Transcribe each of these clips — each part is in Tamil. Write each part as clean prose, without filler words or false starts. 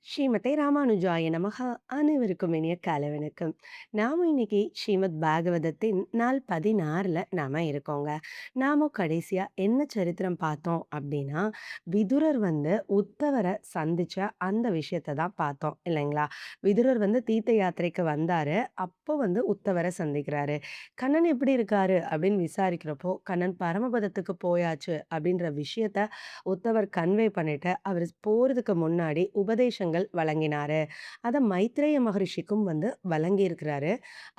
ஸ்ரீமதே ராமானுஜாய நமஹ. அனைவருக்கும் இனிய காலை வணக்கம். நாம இன்னைக்கு ஸ்ரீமத் பாகவதத்தின் நாள் 16ல நாம இருக்கோங்க. நாம கடைசியா என்ன சரித்திரம் பார்த்தோம் அப்படின்னா, விதுரர் வந்து உத்தவர சந்திச்ச அந்த விஷயத்த தான் பார்த்தோம் இல்லைங்களா? விதுரர் வந்து தீர்த்த யாத்திரைக்கு வந்தாரு. அப்போ வந்து உத்தவர சந்திக்கிறாரு. "கண்ணன் எப்படி இருக்காரு?" அப்படின்னு விசாரிக்கிறப்போ, "கண்ணன் பரமபதத்துக்கு போயாச்சு" அப்படின்ற விஷயத்த உத்தவர் கன்வே பண்ணிட்டு, அவரு போறதுக்கு முன்னாடி உபதேசங்கள் வழங்கினாரு. அத மைத்ரேய மகரிஷிக்கும் வந்து வழங்கியிருக்கிறாரு.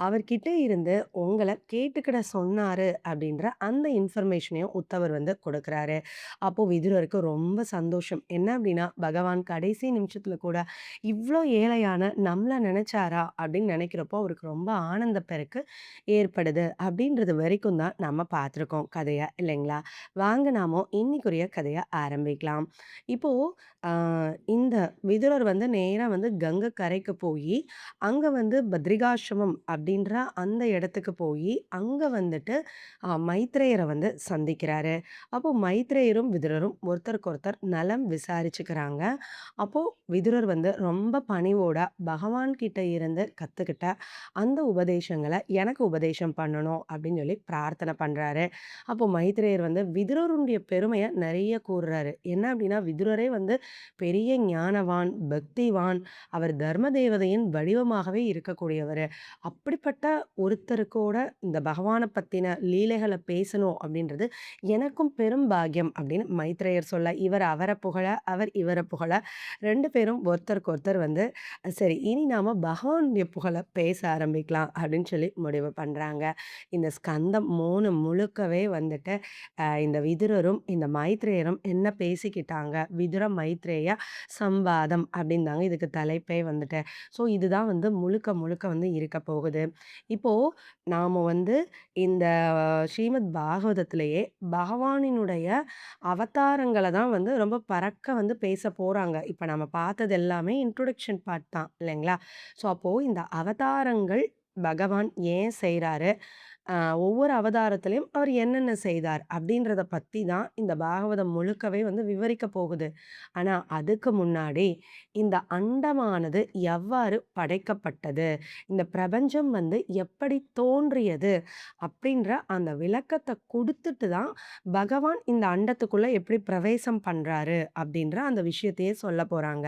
அவர்கிட்ட இருந்து உங்கள கேட்டுக்கிட சொன்னாரு அப்படின்ற அந்த இன்ஃபர்மேஷனையும் உத்தவர் வந்து கொடுக்குறாரு. அப்போ விதுரருக்கு ரொம்ப சந்தோஷம். என்ன அப்படின்னா, பகவான் கடைசி நிமிஷத்துல கூட இவ்ளோ ஏழையான நம்மள நெனச்சாரா? அப்படின்னு நெனைக்கிறப்போ அவருக்கு ரொம்ப ஆனந்த பெருக்கு ஏற்படுது. அப்படின்றது வரைக்கும் தான் நம்ம பார்த்துருக்கோம் கதைய இல்லைங்களா? வாங்க நாம இன்னைக்குரிய கதைய ஆரம்பிக்கலாம். இப்போ ஆ இந்த விதுரர் வந்து நேரா வந்து கங்கை கரைக்கு போயி, அங்க வந்து பத்ரிகாஷ்ரமம் அப்படின்ற அந்த இடத்துக்கு போயி, அங்க வந்துட்டு மைத்ரேயர வந்து சந்திக்கிறாரு. அப்போ மைத்ரேயரும், விதுரரும் ஒருத்தருக்கு ஒருத்தர் நலம் விசாரிச்சுக்கிறாங்க. அப்போ விதுரர் வந்து ரொம்ப பணிவோட பகவான் கிட்ட இருந்து கத்துக்கிட்ட அந்த உபதேசங்கள எனக்கு உபதேசம் பண்ணணும் அப்படின்னு சொல்லி பிரார்த்தனை பண்றாரு. அப்போ மைத்ரேயர் வந்து விதுரருடைய பெருமைய நெறைய கூறுறாரு. என்ன அப்படின்னா, விதுரரே வந்து பெரிய ஞானவான், பக்திவான், அவர் தர்ம தேவதையின் வடிவமாகவே இருக்கக்கூடியவரு. அப்படிப்பட்ட ஒருத்தருக்கூட இந்த பகவான பத்தின லீலைகள பேசணும் அப்படின்றது எனக்கும் பெரும் பாக்கியம் அப்படின்னு மைத்ரேயர் சொல்ல, இவர் அவர புகழ, அவர் இவர புகழ 2 பேரும் ஒருத்தருக்கு ஒருத்தர் வந்து, சரி இனி நாம பகவானுடைய புகழ பேச ஆரம்பிக்கலாம் அப்படின்னு சொல்லி முடிவு பண்றாங்க. இந்த ஸ்கந்தம் 3 முழுக்கவே வந்துட்டு இந்த விதுரரும், இந்த மைத்ரேயரும் என்ன பேசிக்கிட்டாங்க? விதுர மைத்ரேய சம்வாதம் அப்படின்னு தாங்க இதுக்கு தலைப்பே வந்துட்டு. ஸோ இதுதான் வந்து முழுக்க முழுக்க வந்து இருக்க போகுது. இப்போ நாம வந்து இந்த ஸ்ரீமத் பாகவதத்திலேயே பகவானினுடைய அவதாரங்கள தான் வந்து ரொம்ப பரக்க வந்து பேச போறாங்க. இப்ப நம்ம பார்த்தது எல்லாமே இன்ட்ரோடக்ஷன் பார்ட் தான் இல்லைங்களா? ஸோ அப்போ இந்த அவதாரங்கள் பகவான் ஏன் செய்றாரு? அ ஒவ்வொரு அவதாரத்திலயும் அவர் என்னென்ன செய்தார்? அப்படின்றத பத்தி தான் இந்த பாகவதம் முழுக்கவே வந்து விவரிக்க போகுது. ஆனா அதுக்கு முன்னாடி இந்த அண்டமானது எவ்வாறு படைக்கப்பட்டது? இந்த பிரபஞ்சம் வந்து எப்படி தோன்றியது? அப்படின்ற அந்த விளக்கத்த குடுத்துட்டு தான் பகவான் இந்த அண்டத்துக்குள்ள எப்படி பிரவேசம் பண்றாரு? அப்படின்ற அந்த விஷயத்தையே சொல்லப் போறாங்க.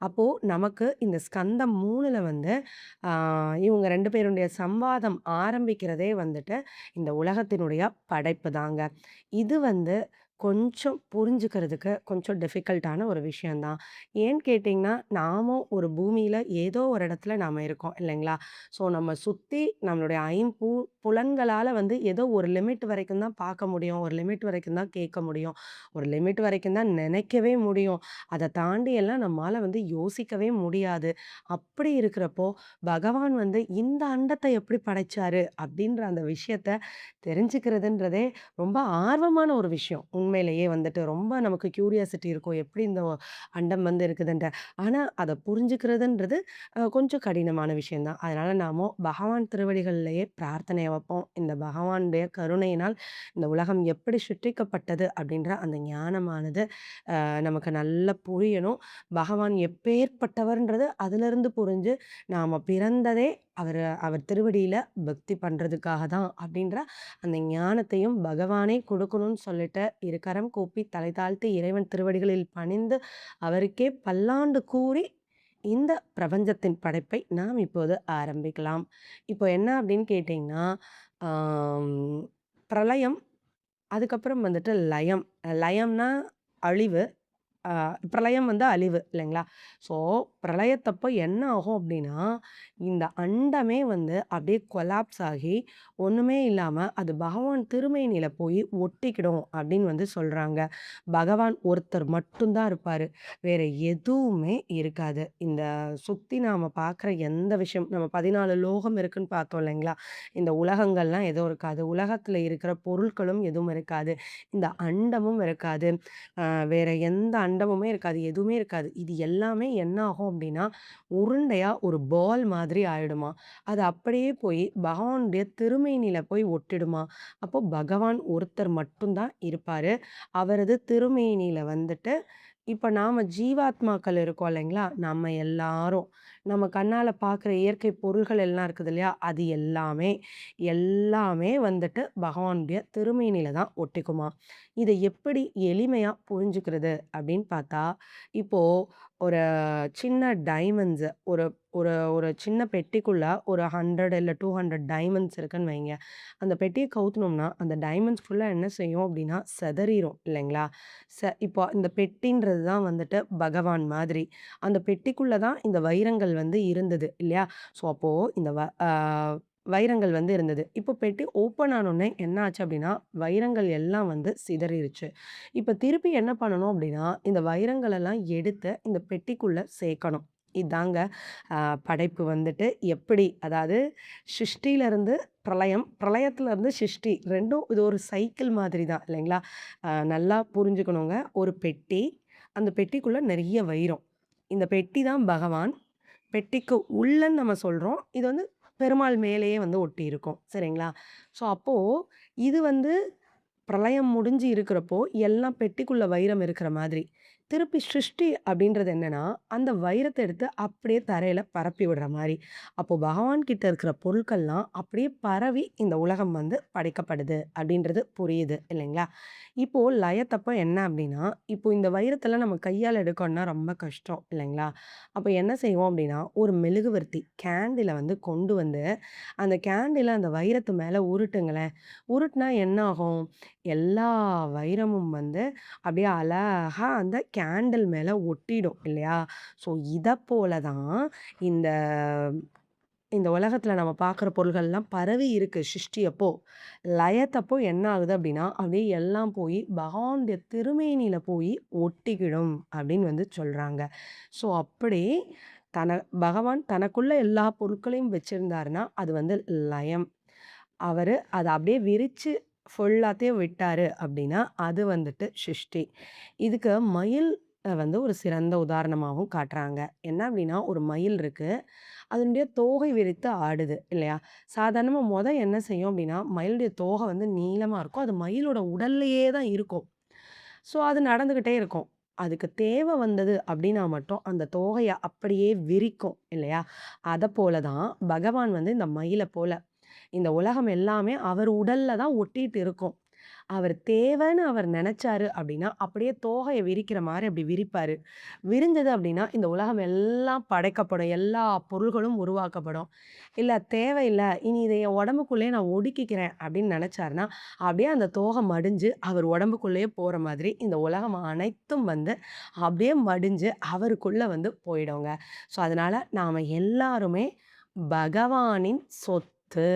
அப்போ நமக்கு இந்த ஸ்கந்தம் 3ல வந்து ஆ இவங்க 2 பேருடைய சம்வாதம் ஆரம்பிக்கிறதே வந்துட்டு இந்த உலகத்தினுடைய படைப்பு தாங்க. இது வந்து கொஞ்சம் புரிஞ்சுக்கிறதுக்கு கொஞ்சம் டிஃபிகல்ட்டான ஒரு விஷயம் தான். ஏன்னு கேட்டீங்கன்னா, நாமும் ஒரு பூமியில ஏதோ ஒரு இடத்துல நாம இருக்கோம் இல்லைங்களா? ஸோ நம்ம சுத்தி நம்மளுடைய புலன்களால வந்து ஏதோ ஒரு லிமிட் வரைக்கும் தான் பார்க்க முடியும். ஒரு லிமிட் வரைக்கும் தான் கேட்க முடியும். ஒரு லிமிட் வரைக்கும் தான் நினைக்கவே முடியும். அத தாண்டி எல்லாம் நம்மால வந்து யோசிக்கவே முடியாது. அப்படி இருக்கிறப்போ, பகவான் வந்து இந்த அண்டத்த எப்படி படைச்சாரு? அப்படின்ற அந்த விஷயத்த தெரிஞ்சுக்கிறதுன்றதே ரொம்ப ஆர்வமான ஒரு விஷயம். உண்மையிலேயே வந்துட்டு ரொம்ப நமக்கு கியூரியாசிட்டி இருக்கும். எப்படி இந்த அண்டம் வந்து இருக்குதுன்ட்டு. ஆனா அத புரிஞ்சுக்கிறதுன்றது கொஞ்சம் கடினமான விஷயம் தான். அதனால நாமோ பகவான் திருவடிகள்லயே பிரார்த்தனைய வைப்போம். இந்த பகவானுடைய கருணையினால் இந்த உலகம் எப்படி சிருஷ்டிக்கப்பட்டது அப்படின்ற அந்த ஞானமானது நமக்கு நல்லா புரியணும். பகவான் எப்பேர்ப்பட்டவர்ன்றது அதிலிருந்து புரிஞ்சு, நாம பிறந்ததே அவர் திருவடியில பக்தி பண்றதுக்காக தான் அப்படின்ற அந்த ஞானத்தையும் பகவானே குடுக்கணும்னு சொல்லிட்டு, இரு கரம் கூப்பி தலை தாழ்த்தி இறைவன் திருவடிகளில் பணிந்து, அவருக்கே பல்லாண்டு கூறி இந்த பிரபஞ்சத்தின் படைப்பை நாம் இப்போது ஆரம்பிக்கலாம். இப்போ என்ன அப்படின்னு கேட்டீங்கன்னா, ஆம் பிரளயம், அதுக்கப்புறம் வந்துட்டு லயம். லயம்னா அழிவு. ஆ பிரளயம் வந்து அழிவு இல்லைங்களா? ஸோ பிரளயத்தப்போ என்ன ஆகும் அப்டின்னா, இந்த அண்டமே வந்து அப்படியே கொலாப்ஸ் ஆகி ஒண்ணுமே இல்லாம அது பகவான் திருமேனில போய் ஒட்டிக்கிடும் அப்படின்னு வந்து சொல்றாங்க. பகவான் ஒருத்தர் மட்டும் தான் இருப்பாரு. வேற எதுவுமே இருக்காது. இந்த சுத்தி நாம பார்க்குற எந்த விஷயம் நம்ம 14 லோகம் இருக்குன்னு பார்த்தோம் இல்லைங்களா? இந்த உலகங்கள்லாம் எதுவும் இருக்காது. உலகத்துல இருக்கிற பொருட்களும் எதுவும் இருக்காது. இந்த அண்டமும் இருக்காது. அ வேற எந்த அண்டமுமே இருக்காது. எதுவுமே இருக்காது. இது எல்லாமே என்ன ஆகும் அப்டின்னா, உருண்டையா ஒரு பால் மாதிரி ஆயிடுமாம். அது அப்படியே போய் பகவானுடைய திருமேனில போய் ஒட்டிடுமாம். அப்போ பகவான் ஒருத்தர் மட்டும் தான் இருப்பாரு. அவரது திருமேனில வந்துட்டு இப்ப நாம ஜீவாத்மாக்கள் இருக்கோம் இல்லைங்களா? நம்ம எல்லாரும், நம்ம கண்ணால பார்க்குற இயற்கை பொருள்கள் எல்லாம் இருக்குது இல்லையா? அது எல்லாமே வந்துட்டு பகவானுடைய திருமேனில தான் ஒட்டிக்குமாம். இத எப்படி எளிமையா புரிஞ்சுக்கிறது அப்படின்னு பார்த்தா, இப்போ ஒரு சின்ன டைமண்ட்ஸ் ஒரு ஒரு ஒரு சின்ன பெட்டிக்குள்ள ஒரு 100 இல்ல 200 டைமண்ட்ஸ் இருக்குன்னு வைங்க. அந்த பெட்டிய கவுத்துனோம்னா, அந்த டைமண்ட்ஸ் ஃபுல்லா என்ன செய்யும் அப்படின்னா, சிதறிரும் இல்லைங்களா? இப்போ இந்த பெட்டின்றது தான் வந்துட்டு பகவான் மாதிரி. அந்த பெட்டிக்குள்ள தான் இந்த வைரங்கள் வந்து இருந்தது இல்லையா? ஸோ அப்போ இந்த வ ஆ வைரங்கள் வந்து இருந்தது. இப்போ பெட்டி ஓப்பன் ஆனோனே என்ன ஆச்சு அப்படின்னா, வைரங்கள் எல்லாம் வந்து சிதறிருச்சு. இப்ப திருப்பி என்ன பண்ணணும் அப்படின்னா, இந்த வைரங்கள் எல்லாம் எடுத்து இந்த பெட்டிக்குள்ள சேர்க்கணும். இதாங்க அ படைப்பு வந்துட்டு எப்படி அதாவது சிருஷ்டியிலருந்து பிரளயம், பிரளயத்திலருந்து சிருஷ்டி 2ம் இது ஒரு சைக்கிள் மாதிரி தான் இல்லைங்களா? நல்லா புரிஞ்சுக்கணுங்க. ஒரு பெட்டி, அந்த பெட்டிக்குள்ள நெறைய வைரம். இந்த பெட்டி தான் பகவான். பெட்டிக்கு உள்ளன்னு நம்ம சொல்றோம். இது வந்து பெருமாள் மேலேயே வந்து ஒட்டியிருக்கும். சரிங்களா? ஸோ அப்போ இது வந்து பிரளயம் முடிஞ்சு இருக்கிறப்போ, எல்லாம் பெட்டிக்குள்ள வைரம் இருக்கிற மாதிரி. திருப்பி சிருஷ்டி அப்படின்றது என்னன்னா, அந்த வைரத்த எடுத்து அப்படியே தரையில பரப்பி விடுற மாரி. அப்போ பகவான் கிட்ட இருக்கிற பொருட்கள்லாம் அப்படியே பரவி இந்த உலகம் வந்து படைக்கப்படுது அப்படின்றது புரியுது இல்லைங்களா? இப்போ லயத்தப்ப என்ன அப்படின்னா, இப்போ இந்த வைரத்தெல்லாம் நம்ம கையால எடுக்கணும்னா ரொம்ப கஷ்டம் இல்லைங்களா? அப்ப என்ன செய்வோம் அப்படின்னா, ஒரு மெழுகுவர்த்தி கேண்டில வந்து கொண்டு வந்து, அந்த கேண்டில அந்த வைரத்து மேல உருட்டுங்களேன். உருட்டுனா என்ன ஆகும்? எல்லா வைரமும் வந்து அப்படியே அழகா அந்த கேண்டில் மேல ஒட்டிடும் இல்லையா? ஸோ இத போல தான் இந்த இந்த உலகத்துல நம்ம பார்க்குற பொருள்கள்லாம் பரவி இருக்கு சிருஷ்டி அப்போ. லயத்தப்போ என்ன ஆகுது அப்படின்னா, அப்படியே எல்லாம் போய் பகவானுடைய திருமேனியில போய் ஒட்டிக்கிடும் அப்படின்னு வந்து சொல்றாங்க. ஸோ அப்படி பகவான் தனக்குள்ள எல்லா பொருட்களையும் வச்சிருந்தாருன்னா, அது வந்து லயம். அவரு அத அப்படியே விரிச்சு ஃபுல்லாத்தையும் விட்டாரு அப்படின்னா, அது வந்துட்டு சிருஷ்டி. இதுக்கு மயில் வந்து ஒரு சிறந்த உதாரணமாவும் காட்டுறாங்க. என்ன அப்படின்னா, ஒரு மயில் இருக்கு. அதனுடைய தோகை விரித்து ஆடுது இல்லையா? சாதாரணமா என்ன செய்யும் அப்படின்னா, மயிலுடைய தோகை வந்து நீளமா இருக்கும். அது மயிலோட உடல்லயே தான் இருக்கும். ஸோ, அது நடந்துகிட்டே இருக்கும். அதுக்கு தேவை வந்தது அப்படின்னா மட்டும் அந்த தோகைய அப்படியே விரிக்கும் இல்லையா? அத போல தான் பகவான் வந்து இந்த மயில போல இந்த உலகம் எல்லாமே அவர் உடல்ல தான் ஒட்டிட்டு இருக்கும். அவர் தேவைன்னு அவர் நெனச்சாரு அப்டின்னா, அப்படியே தோகைய விரிக்கிற மாரி அப்படி விரிப்பாரு. விரிஞ்சது அப்டின்னா, இந்த உலகம் எல்லாம் படைக்கப்படும். எல்லா பொருள்களும் உருவாக்கப்படும். இல்ல தேவையில்ல, இனி இத என் உடம்புக்குள்ளேயே நான் ஒடுக்கிக்கிறேன் அப்படின்னு நெனச்சாருன்னா, அப்படியே அந்த தோகை மடிஞ்சு அவர் உடம்புக்குள்ளேயே போற மாதிரி இந்த உலகம் அனைத்தும் வந்து அப்படியே மடிஞ்சு அவருக்குள்ள வந்து போயிடுங்க. ஸோ அதனால நாம எல்லாருமே பகவானின் சொத்து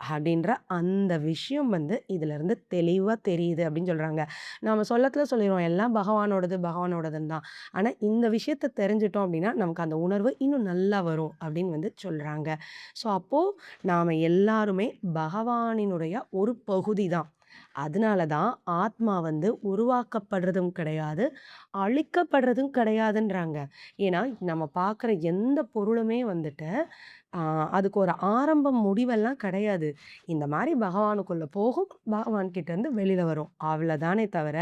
அப்படின்ற அந்த விஷயம் வந்து இதிலிருந்து தெளிவா தெரியுது அப்படின்னு சொல்றாங்க. நாம சொல்லத்துல சொல்லிருவோம் எல்லாம் பகவானோடது, பகவானோடதுன்னு தான். ஆனா இந்த விஷயத்த தெரிஞ்சுட்டோம் அப்படின்னா, நமக்கு அந்த உணர்வு இன்னும் நல்லா வரும் அப்படின்னு வந்து சொல்றாங்க. ஸோ அப்போ நாம எல்லாருமே பகவானினுடைய ஒரு பகுதி தான். அதனால தான் ஆத்மா வந்து உருவாக்கப்படுறதும் கிடையாது, அழிக்கப்படுறதும் கிடையாதுன்றாங்க. ஏன்னா நம்ம பார்க்குற எந்த பொருளுமே வந்துட்டு ஆ அதுக்கு ஒரு ஆரம்பம், முடிவெல்லாம் கிடையாது. இந்த மாரி பகவானுக்குள்ள போகும், பகவான் கிட்டேருந்து வெளில வரும். அவ்வளதானே தவிர,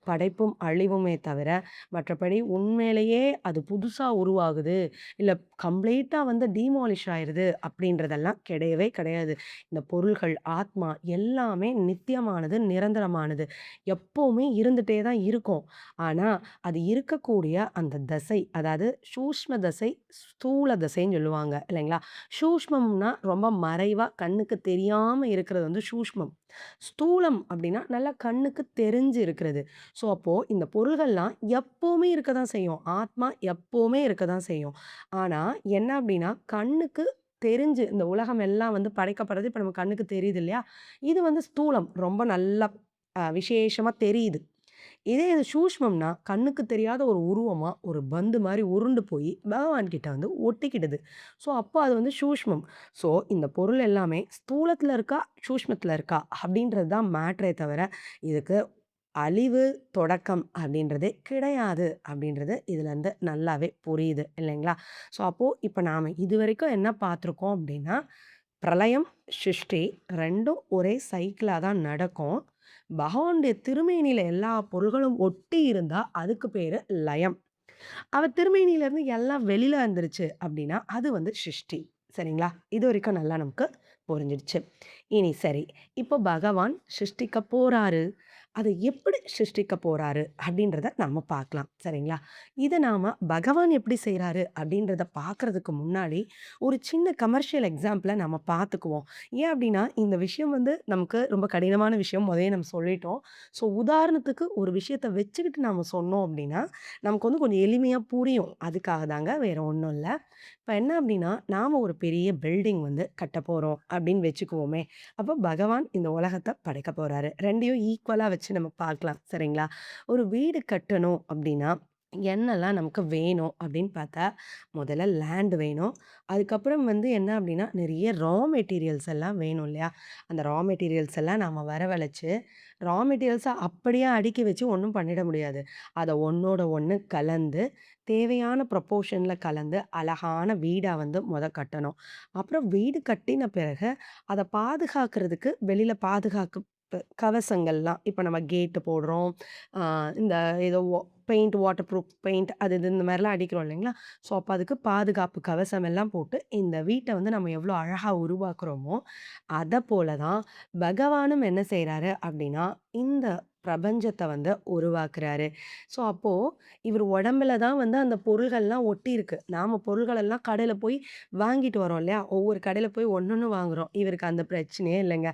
படைப்பும் அழிவுமே தவிர, மற்றபடி உண்மையிலேயே அது புதுசா உருவாகுது, இல்ல கம்ப்ளீட்டா வந்து டீமாலிஷ் ஆயிருது அப்படின்றதெல்லாம் கிடையவே கிடையாது. இந்த பொருள்கள், ஆத்மா எல்லாமே நித்தியமானது, நிரந்தரமானது. எப்பவுமே இருந்துட்டே தான் இருக்கும். ஆனா, அது இருக்கக்கூடிய அந்த தசை, அதாவது சூஷ்ம தசை, ஸ்தூல தசைன்னு சொல்லுவாங்க இல்லைங்களா? சூஷ்மம்னா ரொம்ப மறைவா கண்ணுக்கு தெரியாம இருக்கிறது வந்து சூஷ்மம். ஸ்தூலம் அப்படின்னா நல்லா கண்ணுக்கு தெரிஞ்சு இருக்கிறது. ஸோ அப்போ இந்த பொருள்கள்லாம் எப்பவுமே இருக்க தான் செய்யும். ஆத்மா எப்பவுமே இருக்க தான் செய்யும். ஆனா என்ன அப்படின்னா, கண்ணுக்கு தெரிஞ்சு இந்த உலகம் எல்லாம் வந்து படைக்கப்படுறது இப்ப நம்ம கண்ணுக்கு தெரியுது இல்லையா? இது வந்து ஸ்தூலம். ரொம்ப நல்லா விசேஷமா தெரியுது. இதே இது சூஷ்மம்னா, கண்ணுக்கு தெரியாத ஒரு உருவமா, ஒரு பந்து மாரி உருண்டு போய் பகவான் கிட்ட வந்து ஒட்டிக்கிடுது. ஸோ, அப்போ அது வந்து சூஷ்மம். ஸோ, இந்த பொருள் எல்லாமே ஸ்தூலத்துல இருக்கா, சூஷ்மத்துல இருக்கா அப்படின்றது தான் மேட்டரே தவிர, இதுக்கு அழிவு, தொடக்கம் அப்படின்றதே கிடையாது அப்படின்றது இதுலருந்து நல்லாவே புரியுது இல்லைங்களா? ஸோ, அப்போ இப்ப நாம இதுவரைக்கும் என்ன பார்த்துருக்கோம் அப்படின்னா, பிரளயம், சிருஷ்டி 2ம் ஒரே சைக்கிளா தான் நடக்கும். பகவானுடைய திருமேனியில எல்லா பொருள்களும் ஒட்டி இருந்தா, அதுக்கு பேரு லயம். அவர் திருமேனியிலேருந்து எல்லாம் வெளில வந்துருச்சு அப்டின்னா, அது வந்து சிருஷ்டி. சரிங்களா? இதுவரைக்கும் நல்லா நமக்கு புரிஞ்சிடுச்சு. இனி சரி, இப்போ பகவான் சிருஷ்டிக்க போறாரு. அத எப்படி சிருஷ்டிக்க போறாரு அப்டின்றத நாம பார்க்கலாம். சரிங்களா? இத நாம பகவான் எப்படி செய்றாரு அப்டின்றத பார்க்கறதுக்கு முன்னாடி, ஒரு சின்ன கமர்ஷியல் எக்ஸாம்பிள நம்ம பார்த்துக்குவோம். ஏன் அப்டின்னா, இந்த விஷயம் வந்து நமக்கு ரொம்ப கடினமான விஷயம். மொதயே நம்ம சொல்லிட்டோம். ஸோ உதாரணத்துக்கு ஒரு விஷயத்த வச்சுக்கிட்டு நாம சொன்னோம் அப்டின்னா, நமக்கு வந்து கொஞ்சம் எளிமையா புரியும். அதுக்காக தாங்க. வேற ஒண்ணும் இல்ல. இப்ப என்ன அப்டின்னா, நாம ஒரு பெரிய பில்டிங் வந்து கட்டப்போறோம் அப்டின்னு வச்சுக்குவோமே. அப்ப பகவான் இந்த உலகத்த படைக்க போறாரு. 2யும் ஈக்குவலா வச்சு நம்ம பார்க்கலாம். சரிங்களா? ஒரு வீடு கட்டணும் அப்டின்னா, என்னலாம் நமக்கு வேணும் அப்டின்னு பார்த்தா, முதல்ல லேண்ட் வேணும். அதுக்கப்புறம் வந்து என்ன அப்டின்னா, நெறைய ரா மெட்டீரியல்ஸ் எல்லாம் வேணும் இல்லையா? அந்த ரா மெட்டீரியல்ஸ் எல்லாம் நாம வரவழைச்சு, ரா மெட்டீரியல்ஸ அப்படியே அடுக்கி வச்சு ஒண்ணும் பண்ணிட முடியாது. அத ஒண்ணோட ஒண்ணு கலந்து, தேவையான ப்ரொப்போர்ஷன்ல கலந்து, அழகான வீடா வந்து கட்டணும். அப்புறம் வீடு கட்டின பிறகு, அத பாதுகாக்கிறதுக்கு வெளியில பாதுகாப்பு கவசங்கள்லாம் இப்ப நம்ம கேட் போடுறோம். ஆ இந்த ஏதோ பெயிண்ட் வாட்டர் ப்ரூஃப் பெயிண்ட் அது இது இந்த மாரிலாம் அடிக்கிறோம் இல்லைங்களா? ஸோ, அப்ப அதுக்கு பாதுகாப்பு கவசம் எல்லாம் போட்டு, இந்த வீட்ட வந்து நம்ம எவ்வளோ அழகா உருவாக்குறோமோ, அத போல தான் பகவானும் என்ன செய்றாரு அப்டின்னா, இந்த பிரபஞ்சத்த வந்து உருவாக்குறாரு. ஸோ, அப்போ இவரு உடம்புல தான் வந்து அந்த பொருள்கள்லாம் ஒட்டியிருக்கு. நாம பொருள்கள் எல்லாம் கடையில போய் வாங்கிட்டு வரோம் இல்லையா? ஒவ்வொரு கடையில போய் ஒண்ணொண்ணு வாங்குறோம். இவருக்கு அந்த பிரச்சனையே இல்லங்க.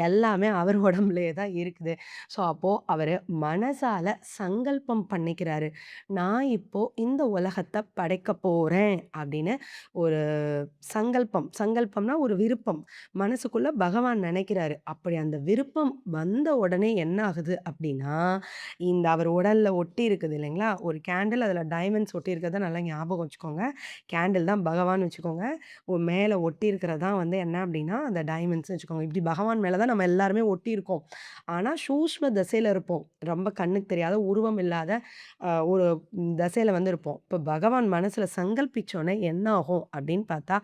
எல்லாமே அவர் உடம்புலயே தான் இருக்குது. ஸோ, அப்போ அவரு மனசால சங்கல்பம் பண்ணிக்கிறாரு. நான் இப்போ இந்த உலகத்த படைக்கப் போறேன் அப்படின்னு ஒரு சங்கல்பம்னா ஒரு விருப்பம். மனசுக்குள்ள பகவான் நெனைக்கிறாரு. அப்படி அந்த விருப்பம் வந்த உடனே என்ன ஆகுது அப்படின்னா, இந்த அவர் உடல்ல ஒட்டி இருக்குது இல்லைங்களா? ஒரு கேண்டில் அதில டைமண்ட்ஸ் ஒட்டி இருக்கிறத நல்லா ஞாபகம் வச்சுக்கோங்க. கேண்டில் தான் பகவான்னு வச்சுக்கோங்க. மேல ஒட்டி இருக்கிறது தான் வந்து என்ன அப்படின்னா, அந்த டைமண்ட்ஸ்ன்னு வச்சுக்கோங்க. இப்படி பகவான் மேல தான் நம்ம எல்லாருமே ஒட்டியிருக்கோம். ஆனா, சூஷ்ம தசையில இருப்போம். ரொம்ப கண்ணுக்கு தெரியாத, உருவம் இல்லாத ஒரு தசையில வந்து இருப்போம். இப்ப பகவான் மனசுல சங்கல்பிச்சோனே என்ன ஆகும் அப்படின்னு பார்த்தா,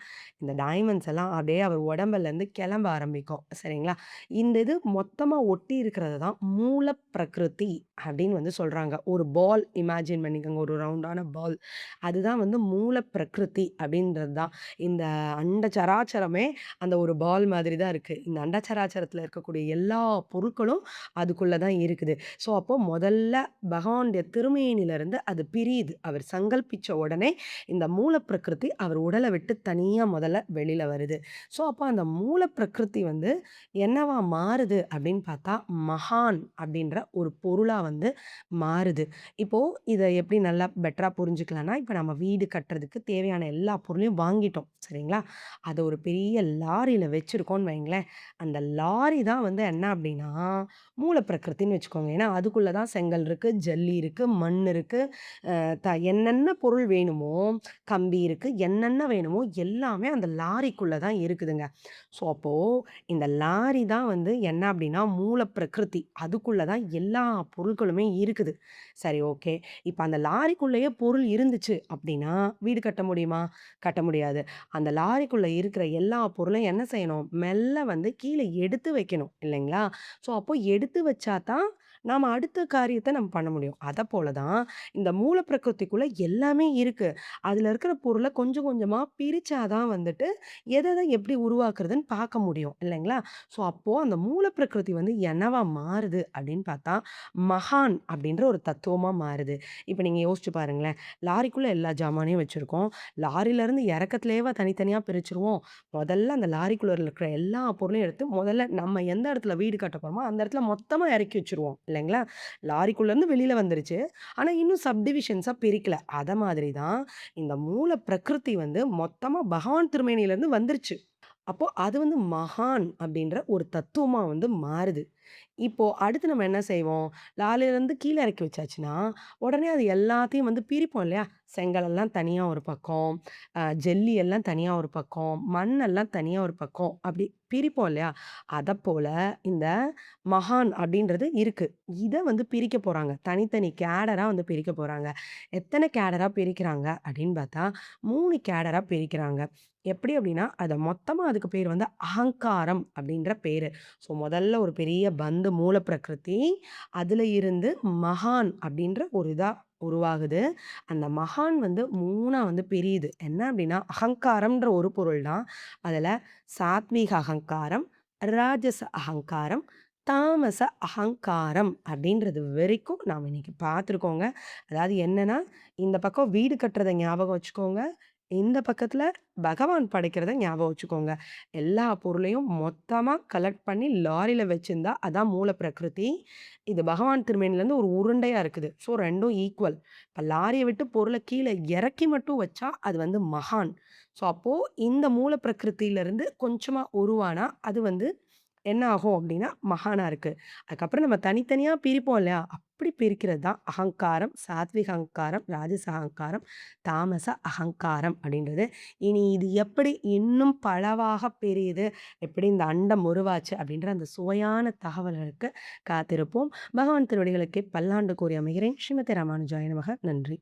இந்த டைமண்ட்ஸ் எல்லாம் அப்படியே அவர் உடம்புலேருந்து கிளம்ப ஆரம்பிக்கும். சரிங்களா? இந்த இது மொத்தமா ஒட்டி இருக்கிறது தான் மூல பிரகிருதி அப்படின்னு வந்து சொல்றாங்க. ஒரு பால் இமேஜின் பண்ணிக்கோங்க. ஒரு ரவுண்டான பால். அதுதான் வந்து மூல பிரகிருதி அப்படின்றது தான். இந்த அண்ட சராச்சரமே அந்த ஒரு பால் மாதிரி தான் இருக்கு. இந்த அண்ட சராச்சரத்தில இருக்கக்கூடிய எல்லா பொருட்களும் அதுக்குள்ள தான் இருக்குது. ஸோ, அப்போ முதல்ல பகவானுடைய திருமேனிலருந்து அது பிரியுது. அவர் சங்கல்பிச்ச உடனே இந்த மூல பிரகிருதி அவர் உடல விட்டு தனியா முதல்ல வெளில வருது. ஸோ, அப்ப அந்த மூல பிரகிருதி வந்து என்னவா மாறுது அப்படின்னு பார்த்தா, மகான் அப்படின்ற ஒரு பொருளா வந்து மாறுது. இப்போ இத எப்படி நல்லா பெட்டரா புரிஞ்சுக்கலாம்னா, இப்ப நம்ம வீடு கட்டுறதுக்கு தேவையான எல்லா பொருளையும் வாங்கிட்டோம். சரிங்களா? அத ஒரு பெரிய லாரியில வச்சிருக்கோம்னு வைங்களேன். அந்த லாரி தான் வந்து என்ன அப்படின்னா, மூல பிரகிருதின்னு வச்சுக்கோங்க. ஏன்னா, அதுக்குள்ள தான் செங்கல் இருக்கு, ஜல்லி இருக்கு, மண் இருக்கு. என்னென்ன பொருள் வேணுமோ, கம்பி இருக்கு, என்னென்ன வேணுமோ எல்லாமே அந்த லாரிக்குள்ள தான் இருக்குதுங்க. ஸோ, அப்போ இந்த லாரி தான் வந்து என்ன அப்டின்னா, மூல பிரகிருதி. அதுக்குள்ள தான் எல்லா பொருட்களுமே இருக்குது. சரி ஓகே. இப்ப அந்த லாரிக்குள்ளேயே பொருள் இருந்துச்சு அப்டின்னா, வீடு கட்ட முடியுமா? கட்ட முடியாது. அந்த லாரிக்குள்ள இருக்கிற எல்லா பொருளையும் என்ன செய்யணும்? மெல்ல வந்து கீழ எடுத்து வைக்கணும் இல்லைங்களா? ஸோ, அப்போ எடுத்து வச்சா தான் நாம அடுத்த காரியத்த நம்ம பண்ண முடியும். அதப்போல தான் இந்த மூல பிரகிருதிக்குள்ள எல்லாமே இருக்கு. அதுல இருக்கிற பொருள கொஞ்சம் கொஞ்சமா பிரிச்சா தான் வந்துட்டு, எத எத எப்படி உருவாக்குறதுன்னு பார்க்க முடியும் இல்லைங்களா? ஸோ, அப்போ அந்த மூல பிரகிருதி வந்து என்னவா மாறுது அப்படின்னு பார்த்தா, மகான் அப்படின்ற ஒரு தத்துவமா மாறுது. இப்ப நீங்க யோசிச்சு பாருங்களேன். லாரிக்குள்ள எல்லா ஜாமானையும் வச்சிருக்கோம். லாரிலருந்து இறக்கத்திலேயேவா தனித்தனியா பிரிச்சுருவோம். முதல்ல அந்த லாரிக்குள்ள இருக்கிற எல்லா பொருளையும் எடுத்து முதல்ல நம்ம எந்த இடத்துல வீடு கட்ட போறோமோ, அந்த இடத்துல மொத்தமா இறக்கி வச்சுருவோம் இல்லைங்களா? லாரிக்குள்ளருந்து வெளில வந்துருச்சு. ஆனா, இன்னும் சப்டிவிஷன்ஸா பிரிக்கல. அத மாதிரி தான் இந்த மூல பிரகிருதி வந்து மொத்தமா பகவான் திருமேனியிலருந்து வந்துருச்சு. அப்போ அது வந்து மகான் அப்படின்ற ஒரு தத்துவமா வந்து மாறுது. இப்போ அடுத்து நம்ம என்ன செய்வோம்? லாரிலருந்து கீழ இறக்கி வச்சாச்சுன்னா, உடனே அது எல்லாத்தையும் வந்து பிரிப்போம் இல்லையா? செங்கலெல்லாம் தனியா ஒரு பக்கம், ஜல்லி எல்லாம் தனியா ஒரு பக்கம், மண்ணெல்லாம் தனியா ஒரு பக்கம், அப்படி பிரிப்போம் இல்லையா? அதப்போல இந்த மகான் அப்படின்றது இருக்கு. இத வந்து பிரிக்க போறாங்க. தனித்தனி கேடரா வந்து பிரிக்க போறாங்க. எத்தன கேடரா பிரிக்கிறாங்க அப்படின்னு பார்த்தா, 3 கேடரா பிரிக்கிறாங்க. எப்படி அப்படின்னா, அத மொத்தமா அதுக்கு பேர் வந்து அகங்காரம் அப்படின்ற பேரு. ஸோ, முதல்ல ஒரு பெரிய பந்து மூல பிரகிருதி. அதுல இருந்து மகான் அப்படின்ற ஒரு இதா உருவாகுது. அந்த மகான் வந்து 3ஆ வந்து பிரியுது. என்ன அப்டின்னா, அகங்காரம்ன்ற ஒரு பொருள் தான். அதுல சாத்வீக அகங்காரம், ராஜச அகங்காரம், தாமச அகங்காரம் அப்டின்றது வரைக்கும் நாம இன்னைக்கு பார்த்துருக்கோங்க. அதாவது என்னன்னா, இந்த பக்கம் வீடு கட்டுறத ஞாபகம் வச்சுக்கோங்க. இந்த பக்கத்துல பகவான் படைக்கிறத ஞாபகம் வச்சுக்கோங்க. எல்லா பொருளையும் மொத்தமா கலெக்ட் பண்ணி லாரில வச்சிருந்தா, அதான் மூல பிரகிருதி. இது பகவான் திருமேனிலருந்து ஒரு உருண்டையா இருக்குது. ஸோ 2ம் ஈக்குவல். இப்ப லாரிய விட்டு பொருள கீழ இறக்கி மட்டும் வச்சா, அது வந்து மகான். ஸோ அப்போ இந்த மூல பிரகிருதியிலருந்து கொஞ்சமா உருவானா, அது வந்து என்ன ஆகும் அப்டின்னா, மகானா இருக்கு. அதுக்கப்புறம் நம்ம தனித்தனியா பிரிப்போம் இல்லையா? அப்படி பிரிக்கிறது தான் அகங்காரம், சாத்விக அகங்காரம், ராஜச அகங்காரம், தாமச அகங்காரம் அப்படின்றது. இனி இது எப்படி இன்னும் பலவாக பிரியுது, எப்படி இந்த அண்டம் உருவாச்சு அப்படின்ற அந்த சுவையான தகவல்களுக்கு காத்திருப்போம். பகவான் திருவடிகளுக்கே பல்லாண்டு கூறி அமைகிறேன். ஸ்ரீமதே ராமானுஜாய நமக. நன்றி.